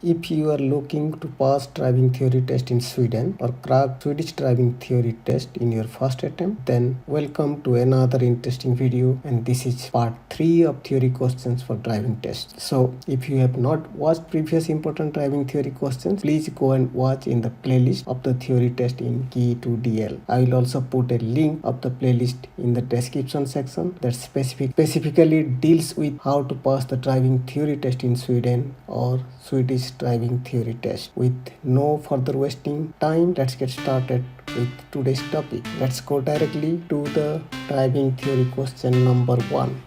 If you are looking to pass driving theory test in Sweden or crack Swedish driving theory test in your first attempt, then welcome to another interesting video, and this is part 3 of theory questions for driving test. So if you have not watched previous important driving theory questions, please go and watch in the playlist of the theory test in Key to DL. I will also put a link of the playlist in the description section that specifically deals with how to pass the driving theory test in Sweden or Swedish driving theory test. With no further wasting time, let's get started with today's topic. Let's go directly to the driving theory question number 1.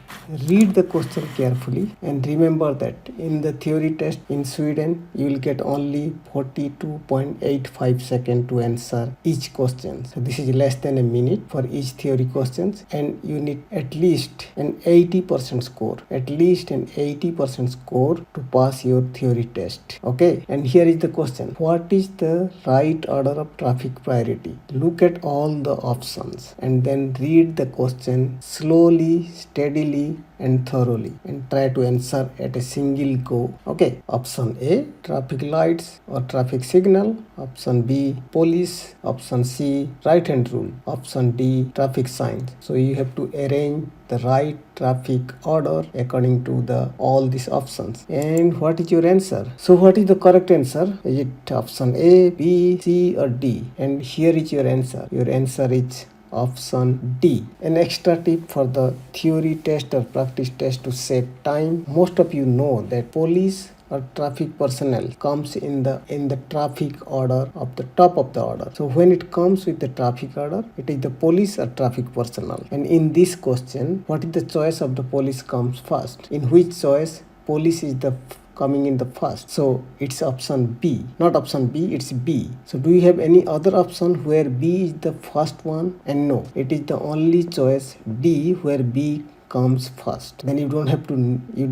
Read the question carefully and remember that in the theory test in Sweden, you will get only 42.85 seconds to answer each question. So this is less than a minute for each theory questions, and you need at least an 80% score. At least an 80% score to pass your theory test. Okay, and here is the question. What is the right order of traffic priority? Look at all the options and then read the question slowly, steadily, and thoroughly, and try to answer at a single go. Okay, option A, traffic lights or traffic signal. Option B, police. Option C, right hand rule. Option D, traffic signs. So you have to arrange the right traffic order according to the all these options. And what is your answer? So what is the correct answer? Is it option A, B, C, or D? And here is your answer. Your answer is option D. An extra tip for the theory test or practice test to save time. Most of you know that police or traffic personnel comes in the traffic order of the top of the order. So when it comes with the traffic order, it is the police or traffic personnel. And in this question, what is the choice of the police comes first? In which choice police is the coming in the first? So it's option B, not option B, it's B. So do you have any other option where B is the first one? And no, it is the only choice D where B comes first. Then you don't have to, you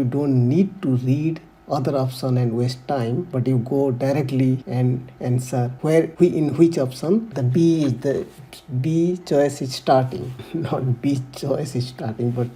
don't need to read other option and waste time, but you go directly and answer in which option the B choice is starting. Not B choice is starting, but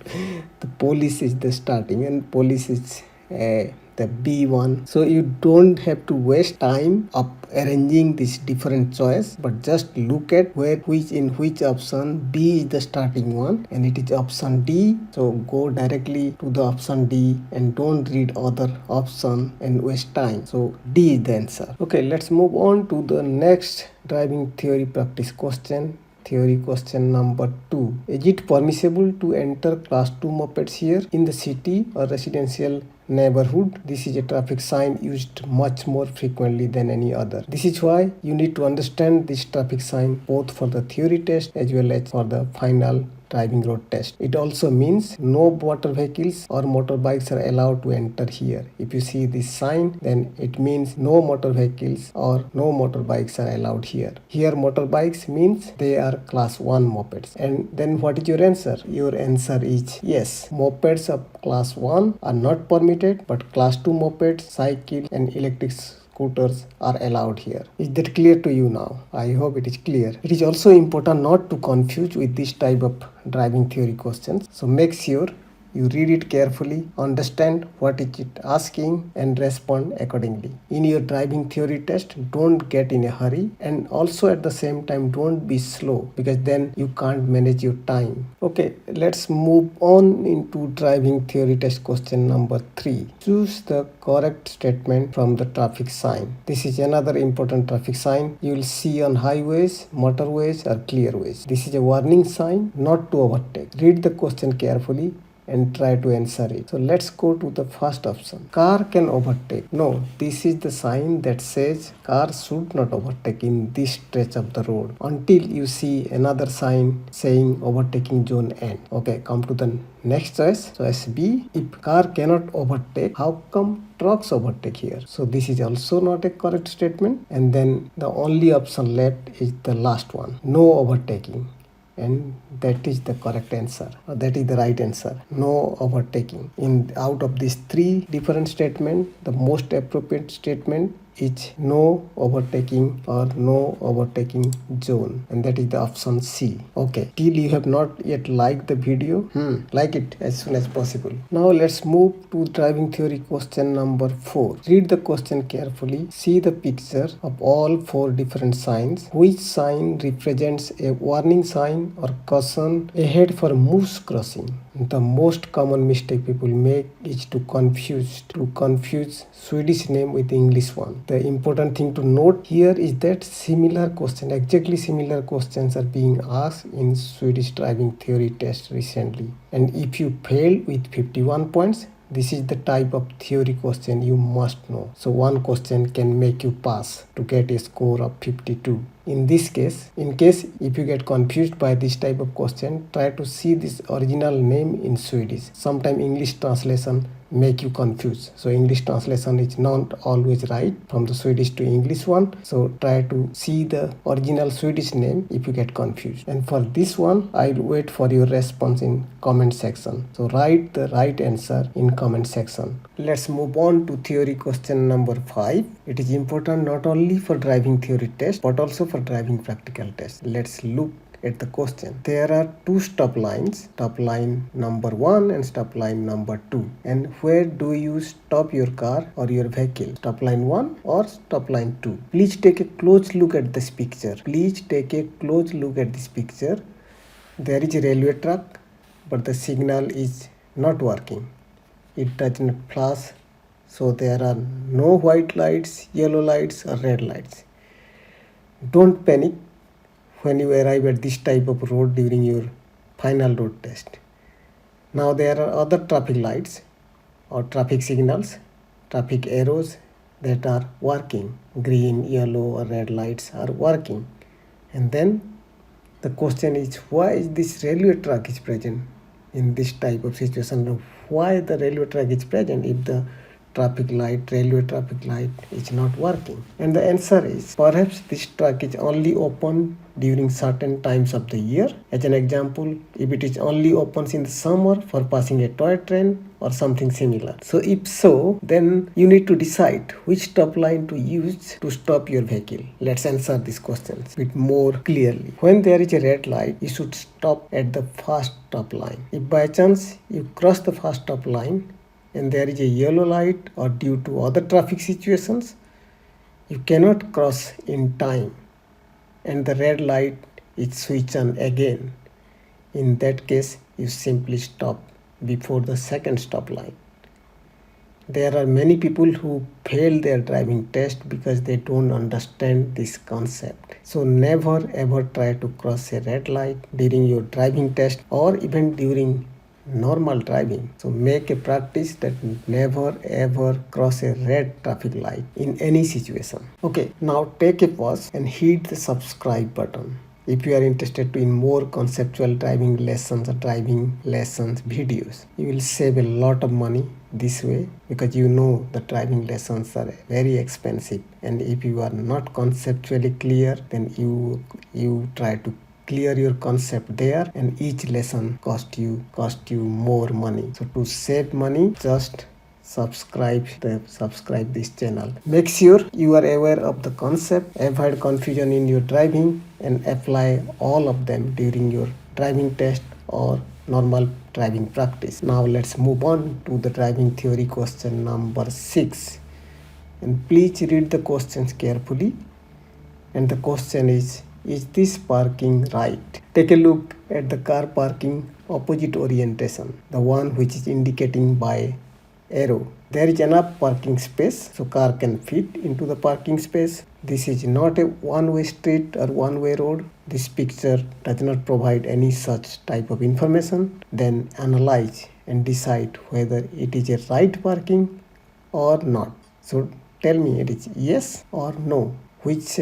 the police is the starting, and police is the B1. So you don't have to waste time of arranging this different choice, but just look at in which option B is the starting one, and it is option D. So go directly to the option D and don't read other option and waste time. So D is the answer. Okay, let's move on to the next driving theory practice question. Theory question number 2. Is it permissible to enter class 2 mopeds here in the city or residential neighborhood? This is a traffic sign used much more frequently than any other. This is why you need to understand this traffic sign both for the theory test as well as for the final driving road test. It also means no motor vehicles or motorbikes are allowed to enter here. If you see this sign, then it means no motor vehicles or no motorbikes are allowed here. Here motorbikes means they are class 1 mopeds. And then what is your answer? Your answer is yes. Mopeds of class 1 are not permitted, but class 2 mopeds, cycle and electric scooters are allowed here. Is that clear to you now? I hope it is clear. It is also important not to confuse with this type of driving theory questions. So make sure you read it carefully, understand what is it asking, and respond accordingly. In your driving theory test, don't get in a hurry, and also at the same time don't be slow, because then you can't manage your time. Okay, let's move on into driving theory test question number 3. Choose the correct statement from the traffic sign. This is another important traffic sign you will see on highways, motorways, or clearways. This is a warning sign not to overtake. Read the question carefully and try to answer it. So let's go to the first option. Car can overtake. No, this is the sign that says car should not overtake in this stretch of the road until you see another sign saying overtaking zone end. Okay, come to the next choice. Choice B. If car cannot overtake, how come trucks overtake here? So this is also not a correct statement. And then the only option left is the last one. No overtaking. And that is the correct answer, or that is the right answer. No overtaking. Out of these 3 different statements, the most appropriate statement is no overtaking or no overtaking zone, and that is the option C. Okay, till you have not yet liked the video, like it as soon as possible. Now let's move to driving theory question number 4. Read the question carefully. See the picture of all 4 different signs. Which sign represents a warning sign or caution ahead for moose crossing? The most common mistake people make is to confuse Swedish name with English one. The important thing to note here is that exactly similar questions are being asked in Swedish driving theory test recently. And if you failed with 51 points, this is the type of theory question you must know. So one question can make you pass to get a score of 52. In case if you get confused by this type of question, try to see this original name in Swedish. Sometimes English translation make you confused. So English translation is not always right from the Swedish to English one. So try to see the original Swedish name if you get confused. And for this one, I'll wait for your response in comment section. So write the right answer in comment section. Let's move on to theory question number 5. It is important not only for driving theory test but also for driving practical test. Let's look at the question. There are 2 stop lines, stop line number 1 and stop line number 2. And where do you stop your car or your vehicle? Stop line 1 or stop line 2? Please take a close look at this picture. There is a railway track, but the signal is not working. It does not flash, so there are no white lights, yellow lights or red lights. Don't panic when you arrive at this type of road during your final road test. Now there are other traffic lights or traffic signals, traffic arrows that are working. Green, yellow or red lights are working. And then the question is, why is this railway track is present in this type of situation? Why the railway track is present if the railway traffic light is not working? And the answer is, perhaps this track is only open during certain times of the year. As an example, if it is only opens in the summer for passing a toy train or something similar. So if so, then you need to decide which stop line to use to stop your vehicle. Let's answer these questions a bit more clearly. When there is a red light, you should stop at the first stop line. If by chance you cross the first stop line and there is a yellow light or due to other traffic situations, you cannot cross in time and the red light is switched on again. In that case, you simply stop before the second stop line. There are many people who fail their driving test because they don't understand this concept. So never ever try to cross a red light during your driving test or even during normal driving. So make a practice that never ever cross a red traffic light in any situation. Okay, now take a pause and hit the subscribe button. If you are interested in more conceptual driving lessons or driving lessons videos, you will save a lot of money this way, because you know the driving lessons are very expensive, and if you are not conceptually clear, then you try to clear your concept there and each lesson cost you more money. So to save money, just subscribe this channel. Make sure you are aware of the concept, avoid confusion in your driving, and apply all of them during your driving test or normal driving practice. Now let's move on to the driving theory question number 6. And please read the questions carefully. And the question is this parking right? Take a look at the car parking opposite orientation, the one which is indicating by arrow. There is enough parking space so car can fit into the parking space. This is not a one-way street or one-way road. This picture does not provide any such type of information. Then analyze and decide whether it is a right parking or not. So tell me, it is yes or no, which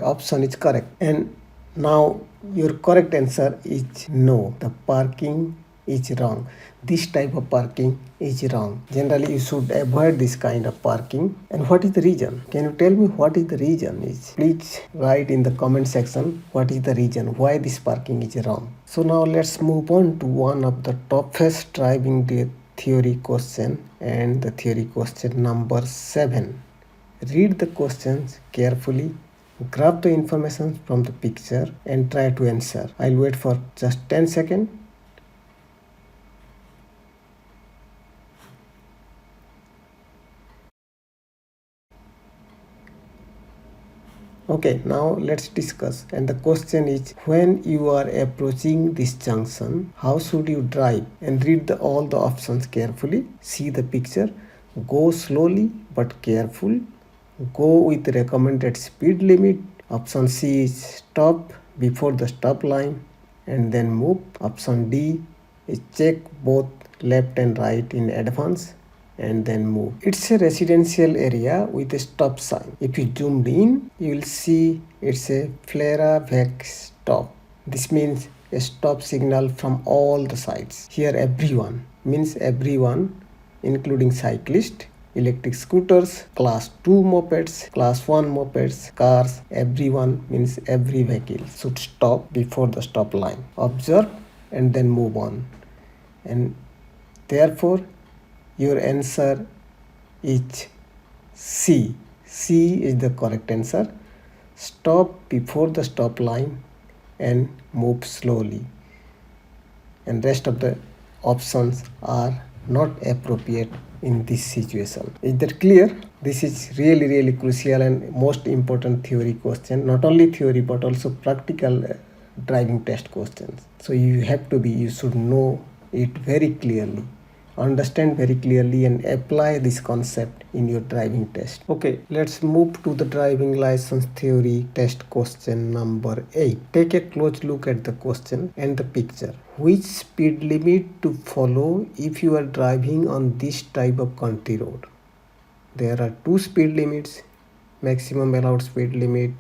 option is correct. And now your correct answer is no, the parking is wrong. This type of parking is wrong. Generally, you should avoid this kind of parking. And what is the reason? Can you tell me what is the reason is? Please write in the comment section what is the reason why this parking is wrong. So now let's move on to one of the toughest driving theory question, and the theory question number 7. Read the questions carefully, grab the information from the picture and try to answer. I'll wait for just 10 seconds. Okay, now let's discuss. And the question is, when you are approaching this junction, how should you drive? And read all the options carefully. See the picture. Go slowly but careful. Go with recommended speed limit. Option C is stop before the stop line and then move. Option D is check both left and right in advance and then move. It's a residential area with a stop sign. If you zoomed in, you will see it's a flare back stop. This means a stop signal from all the sides. Here everyone means everyone, including cyclists, electric scooters, class 2 mopeds, class 1 mopeds, cars, everyone means every vehicle should stop before the stop line. Observe and then move on. And therefore your answer is C. C is the correct answer. Stop before the stop line and move slowly. And rest of the options are not appropriate in this situation. Is that clear? This is really crucial and most important theory question. Not only theory but also practical driving test questions. So you should know it very clearly, understand very clearly and apply this concept in your driving test. Okay, let's move to the driving license theory test question number 8. Take a close look at the question and the picture. Which speed limit to follow if you are driving on this type of country road? There are two speed limits, maximum allowed speed limit.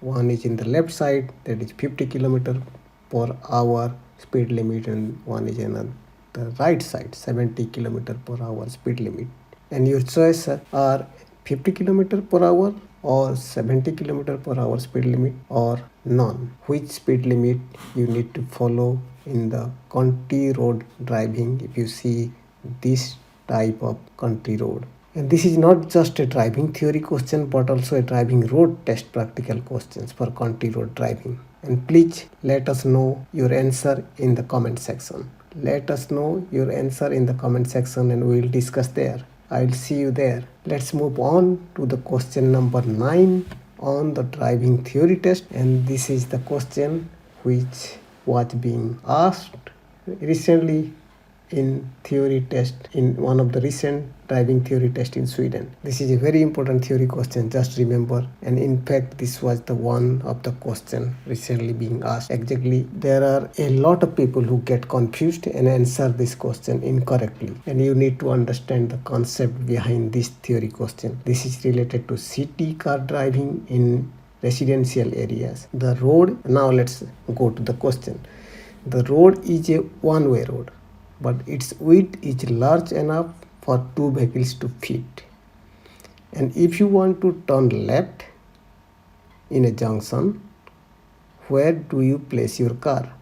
One is in the left side, that is 50 km per hour speed limit, and one is in the right side, 70 km per hour speed limit. And your choice are 50 km per hour or 70 km per hour speed limit or none. Which speed limit you need to follow in the country road driving if you see this type of country road? And this is not just a driving theory question but also a driving road test practical questions for country road driving. And please let us know your answer in the comment section. Let us know your answer in the comment section and we will discuss there. I will see you there. Let's move on to the question number 9 on the driving theory test. And this is the question which was being asked recently in theory test in one of the recent driving theory test in Sweden. This is a very important theory question, just remember. And in fact, this was the one of the question recently being asked. Exactly, there are a lot of people who get confused and answer this question incorrectly. And you need to understand the concept behind this theory question. This is related to city car driving in residential areas. The road, now let's go to the question. The road is a one-way road, but its width is large enough for two vehicles to fit. And if you want to turn left in a junction, where do you place your car?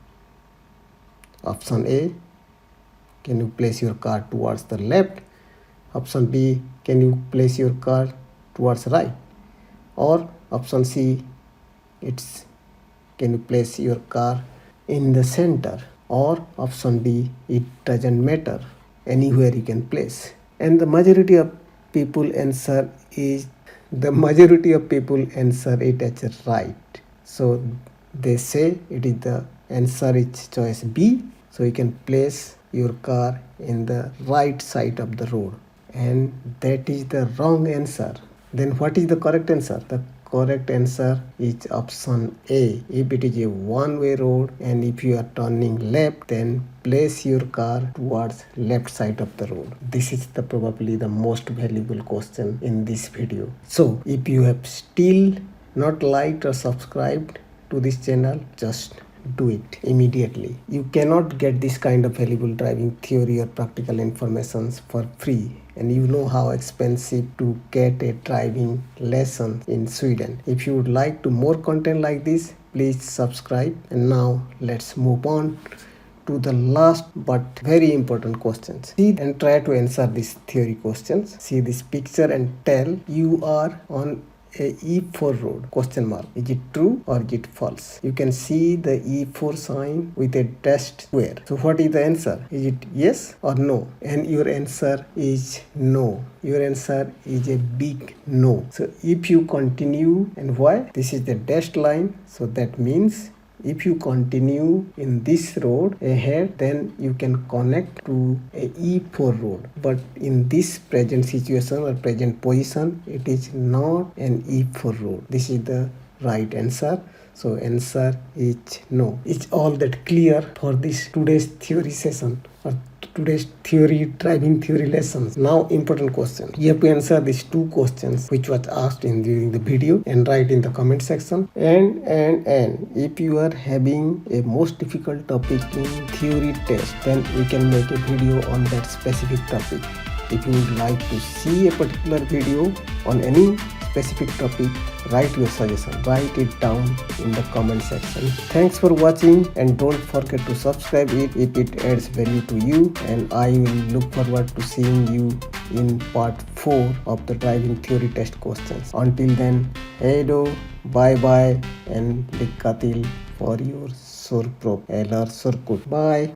Option A, can you place your car towards the left? Option B, can you place your car towards right? Or option C, can you place your car in the center? Or option D, it doesn't matter, anywhere you can place. And the majority of people answer it as right. So they say it is the answer is choice B. So you can place your car in the right side of the road. And that is the wrong answer. Then what is the correct answer? The correct answer is option A. If it is a one-way road and if you are turning left, then place your car towards left side of the road. This is probably the most valuable question in this video. So if you have still not liked or subscribed to this channel, just do it immediately. You cannot get this kind of valuable driving theory or practical information for free. And you know how expensive to get a driving lesson in Sweden. If you would like to more content like this, please subscribe. And now let's move on to the last but very important questions. See and try to answer these theory questions. See this picture and tell you are on a E4 road, question mark. Is it true or is it false? You can see the E4 sign with a dashed square. So what is the answer? Is it yes or no? And your answer is no. Your answer is a big no. So if you continue, and why? This is the dashed line. So that means if you continue in this road ahead, then you can connect to a E4 road. But in this present situation or present position, it is not an E4 road. This is the right answer. So answer is no. It's all that clear for this today's theory session or today's driving theory lessons. Now important question. You have to answer these two questions which was asked in during the video and write in the comment section. And if you are having a most difficult topic in theory test, then we can make a video on that specific topic. If you would like to see a particular video on any specific topic, write your suggestion. Write it down in the comment section. Thanks for watching and don't forget to subscribe it if it adds value to you, and I will look forward to seeing you in part 4 of the driving theory test questions. Until then, hey do, bye bye and lycka till for your surprop eller surkut. Bye.